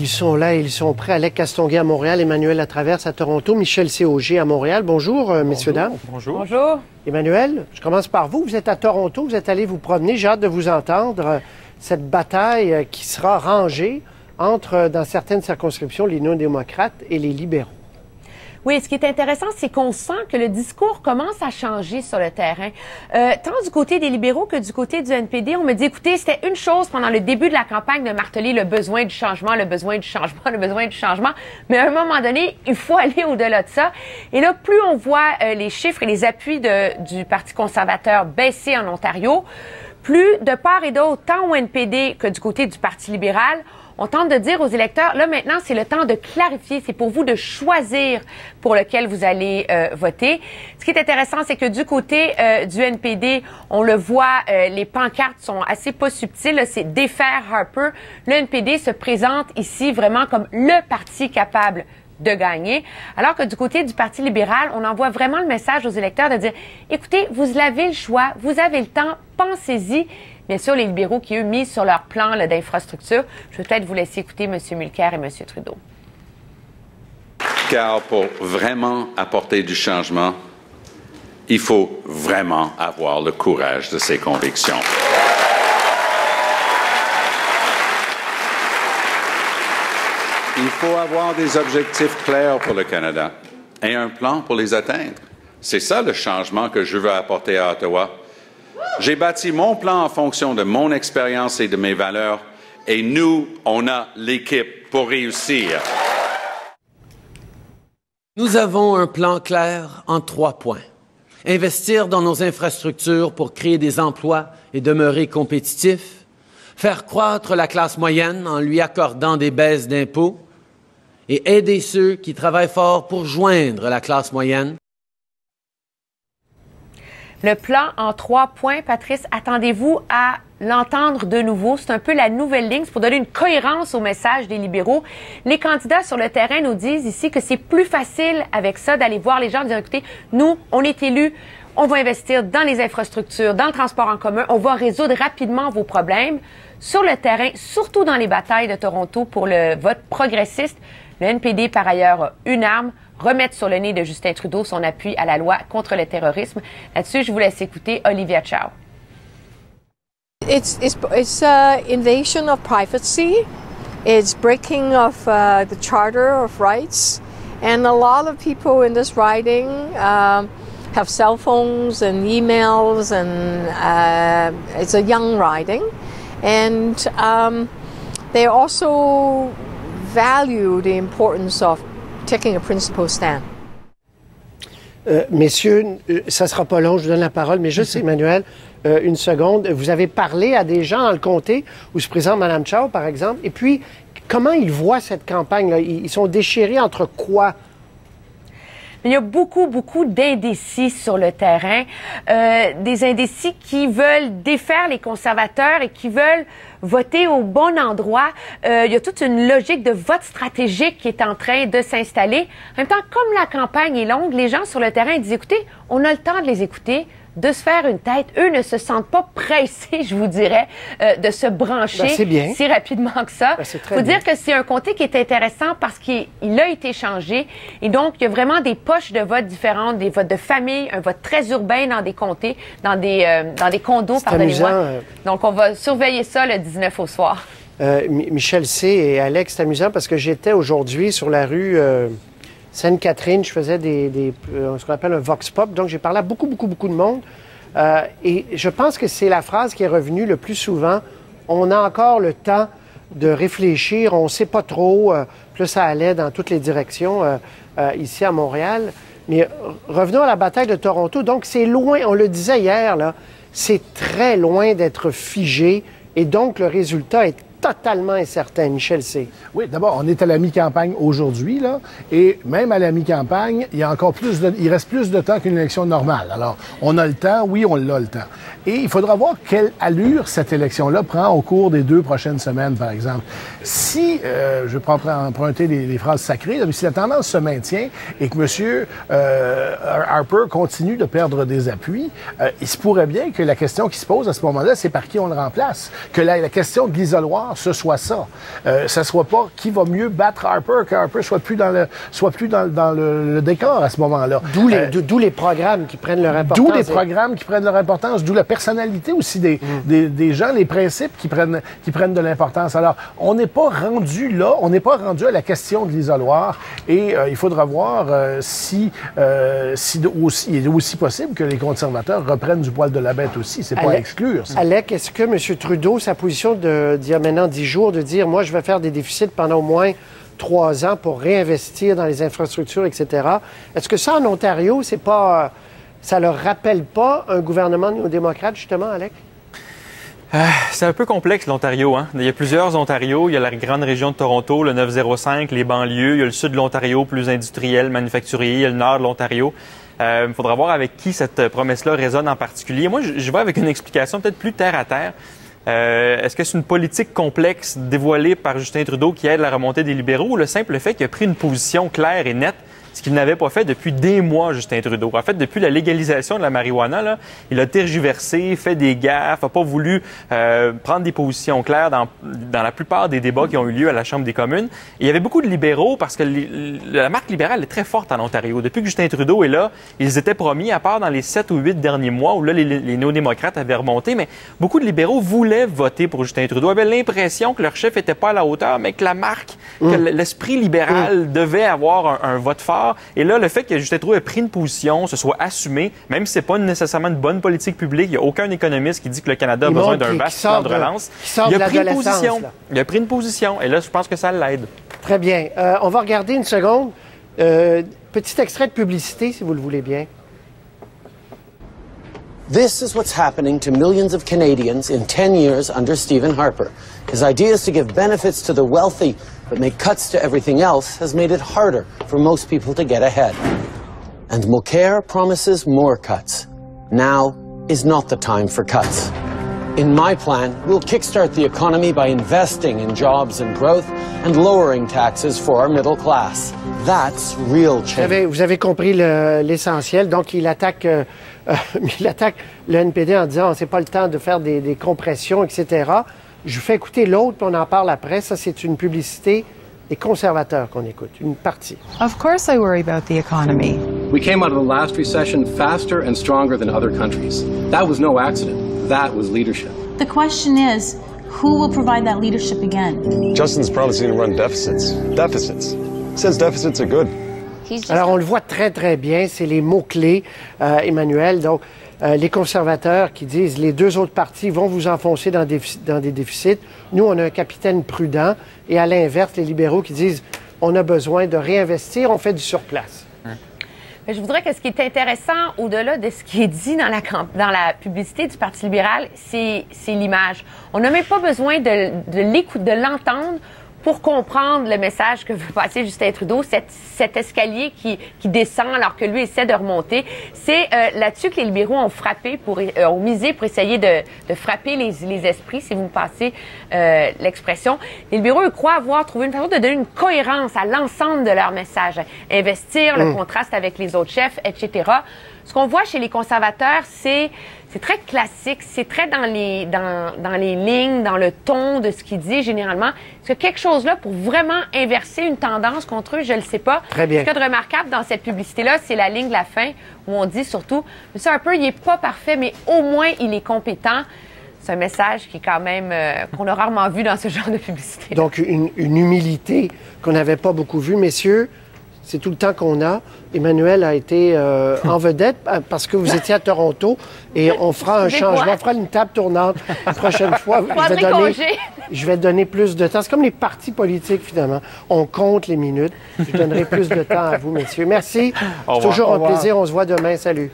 Ils sont là, ils sont prêts. Alec Castonguay à Montréal, Emmanuel Latraverse à Toronto, Michel C. à Montréal. Bonjour, messieurs, dames. Bonjour. Bonjour. Emmanuel, je commence par vous. Vous êtes à Toronto, vous êtes allé vous promener. J'ai hâte de vous entendre. Cette bataille qui sera rangée entre, dans certaines circonscriptions, les non-démocrates et les libéraux. Oui, ce qui est intéressant, c'est qu'on sent que le discours commence à changer sur le terrain. Tant du côté des libéraux que du côté du NPD, on me dit, écoutez, c'était une chose pendant le début de la campagne de marteler le besoin du changement, le besoin du changement, le besoin du changement. Mais à un moment donné, il faut aller au-delà de ça. Et là, plus on voit les chiffres et les appuis du Parti conservateur baisser en Ontario, plus de part et d'autre, tant au NPD que du côté du Parti libéral, on tente de dire aux électeurs, là maintenant, c'est le temps de clarifier, c'est pour vous de choisir pour lequel vous allez voter. Ce qui est intéressant, c'est que du côté du NPD, on le voit, les pancartes sont assez pas subtiles, c'est défaire Harper. Le NPD se présente ici vraiment comme le parti capable de gagner, alors que du côté du Parti libéral, on envoie vraiment le message aux électeurs de dire, écoutez, vous avez le choix, vous avez le temps, pensez-y. Bien sûr, les libéraux qui, eux, misent sur leur plan d'infrastructure. Je vais peut-être vous laisser écouter M. Mulcair et M. Trudeau. Car pour vraiment apporter du changement, il faut vraiment avoir le courage de ses convictions. Il faut avoir des objectifs clairs pour le Canada et un plan pour les atteindre. C'est ça le changement que je veux apporter à Ottawa. J'ai bâti mon plan en fonction de mon expérience et de mes valeurs, et nous, on a l'équipe pour réussir. Nous avons un plan clair en 3 points. Investir dans nos infrastructures pour créer des emplois et demeurer compétitifs, faire croître la classe moyenne en lui accordant des baisses d'impôts et aider ceux qui travaillent fort pour joindre la classe moyenne. Le plan en 3 points, Patrice, attendez-vous à l'entendre de nouveau. C'est un peu la nouvelle ligne. C'est pour donner une cohérence au message des libéraux. Les candidats sur le terrain nous disent ici que c'est plus facile avec ça d'aller voir les gens et dire, écoutez, nous, on est élus, on va investir dans les infrastructures, dans le transport en commun, on va résoudre rapidement vos problèmes. Sur le terrain, surtout dans les batailles de Toronto pour le vote progressiste, le NPD, par ailleurs, a une arme, remettre sur le nez de Justin Trudeau son appui à la loi contre le terrorisme. Là-dessus, je vous laisse écouter Olivia Chow. It's invasion of privacy. It's breaking of the Charter of Rights. And a lot of people in this riding have cell phones and emails, and it's a young riding. And they also value the importance of taking a principled stand. Messieurs, ça sera pas long, je vous donne la parole, mais juste, Emmanuel, une seconde. Vous avez parlé à des gens dans le comté où se présente Mme Chow, par exemple, et puis, comment ils voient cette campagne-là? Ils sont déchirés entre quoi? Il y a beaucoup d'indécis sur le terrain, des indécis qui veulent défaire les conservateurs et qui veulent voter au bon endroit. Il y a toute une logique de vote stratégique qui est en train de s'installer. En même temps, comme la campagne est longue, les gens sur le terrain disent, écoutez, on a le temps de les écouter, de se faire une tête. Eux ne se sentent pas pressés, je vous dirais, de se brancher si rapidement que ça. Il faut dire que c'est un comté qui est intéressant parce qu'il a été changé. Et donc, il y a vraiment des poches de vote différentes, des votes de famille, un vote très urbain dans des comtés, dans des condos, pardonnez-moi. Donc, on va surveiller ça le 19 au soir. Michel C. et Alex, c'est amusant parce que j'étais aujourd'hui sur la rue Sainte-Catherine, je faisais ce qu'on appelle un vox pop, donc j'ai parlé à beaucoup de monde. Et je pense que c'est la phrase qui est revenue le plus souvent. On a encore le temps de réfléchir, on ne sait pas trop. Plus ça allait dans toutes les directions ici à Montréal. Mais revenons à la bataille de Toronto. Donc c'est loin, on le disait hier, là, c'est très loin d'être figé. Et donc le résultat est totalement incertain, Michel C. Oui, d'abord, on est à la mi-campagne aujourd'hui, là, et même à la mi-campagne, il reste plus de temps qu'une élection normale. Alors, on a le temps, oui, on l'a le temps. Et il faudra voir quelle allure cette élection-là prend au cours des 2 prochaines semaines, par exemple. Si, je vais emprunter les phrases sacrées, mais si la tendance se maintient et que M. Harper continue de perdre des appuis, il se pourrait bien que la question qui se pose à ce moment-là, c'est par qui on le remplace. Que la question de l'isoloir l'histoire, ce soit ça. Ça soit pas qui va mieux battre Harper, que Harper soit plus dans le décor à ce moment-là. D'où les programmes qui prennent leur importance. D'où les programmes qui prennent leur importance, d'où la personnalité aussi des gens, les principes qui prennent de l'importance. Alors, on n'est pas rendu là, on n'est pas rendu à la question de l'isoloir, et il faudra voir si il est aussi possible que les conservateurs reprennent du poil de la bête aussi. C'est pas à exclure, ça. Alec, est-ce que M. Trudeau, sa position d'il y a maintenant 10 jours, de dire, moi, je vais faire des déficits pendant au moins 3 ans pour réinvestir dans les infrastructures, etc. Est-ce que ça, en Ontario, c'est pas... ça leur rappelle pas un gouvernement néo-démocrate, justement, Alec? C'est un peu complexe, l'Ontario. Hein? Il y a plusieurs Ontarios. Il y a la grande région de Toronto, le 905, les banlieues. Il y a le sud de l'Ontario, plus industriel, manufacturier. Il y a le nord de l'Ontario. Il faudra voir avec qui cette promesse-là résonne en particulier. Moi, je vais avec une explication peut-être plus terre à terre. Est-ce que c'est une politique complexe dévoilée par Justin Trudeau qui aide la remontée des libéraux, ou le simple fait qu'il a pris une position claire et nette, ce qu'il n'avait pas fait depuis des mois, Justin Trudeau? En fait, depuis la légalisation de la marijuana, là, il a tergiversé, fait des gaffes, n'a pas voulu prendre des positions claires dans la plupart des débats qui ont eu lieu à la Chambre des communes. Et il y avait beaucoup de libéraux, parce que la marque libérale est très forte en Ontario. Depuis que Justin Trudeau est là, ils étaient promis, à part dans les 7 ou 8 derniers mois, où là, les néo-démocrates avaient remonté, mais beaucoup de libéraux voulaient voter pour Justin Trudeau, avaient l'impression que leur chef n'était pas à la hauteur, mais que la marque, que l'esprit libéral devait avoir un vote fort. Et là, le fait que Justin Trudeau ait pris une position, se soit assumé, même si c'est pas nécessairement une bonne politique publique, il n'y a aucun économiste qui dit que le Canada a besoin d'un vaste plan de relance. Il a pris une position. Il a pris une position. Et là, je pense que ça l'aide. Très bien. On va regarder une seconde. Petit extrait de publicité, si vous le voulez bien. This is what's happening to millions of Canadians in 10 years under Stephen Harper. His idea is to give benefits to the wealthy, but make cuts to everything else has made it harder for most people to get ahead. And Mulcair promises more cuts. Now is not the time for cuts. In my plan, we'll kickstart the economy by investing in jobs and growth and lowering taxes for our middle class. That's real change. Vous avez compris l'essentiel. Donc, il attaque le NPD en disant c'est pas le temps de faire des compressions, etc. Je vous fais écouter l'autre, puis on en parle après. Ça, c'est une publicité des conservateurs qu'on écoute, une partie. Of course I worry about the economy. We came out of the last recession faster and stronger than other countries. That was no accident. That was leadership. The question is, who will provide that leadership again? Justin's promising to run deficits. Deficits. Says deficits are good. Alors, on le voit très, très bien. C'est les mots-clés, Emmanuel. Donc, les conservateurs qui disent les deux autres partis vont vous enfoncer dans des déficits. Nous, on a un capitaine prudent. Et à l'inverse, les libéraux qui disent on a besoin de réinvestir, on fait du surplace. Mais je voudrais que ce qui est intéressant, au-delà de ce qui est dit dans la publicité du Parti libéral, c'est l'image. On n'a même pas besoin de l'entendre pour comprendre le message que veut passer Justin Trudeau, cet escalier qui descend alors que lui essaie de remonter. C'est là-dessus que les libéraux ont misé pour essayer de frapper les esprits, si vous me passez l'expression. Les libéraux, eux, croient avoir trouvé une façon de donner une cohérence à l'ensemble de leur message. Investir, le contraste avec les autres chefs, etc. Ce qu'on voit chez les conservateurs, c'est très classique, c'est très dans les lignes, dans le ton de ce qu'il dit généralement. Est-ce que quelque chose là pour vraiment inverser une tendance contre eux, je ne le sais pas. Très bien. Ce qu'il y a de remarquable dans cette publicité-là, c'est la ligne de la fin où on dit surtout, M. Harper, il n'est pas parfait, mais au moins il est compétent. C'est un message qui est quand même qu'on a rarement vu dans ce genre de publicité. Donc une humilité qu'on n'avait pas beaucoup vue, messieurs. C'est tout le temps qu'on a. Emmanuel a été en vedette parce que vous étiez à Toronto et on fera un changement. On fera une table tournante la prochaine fois. Je vais donner plus de temps. C'est comme les partis politiques, finalement. On compte les minutes. Je donnerai plus de temps à vous, messieurs. Merci. C'est toujours un plaisir. On se voit demain. Salut.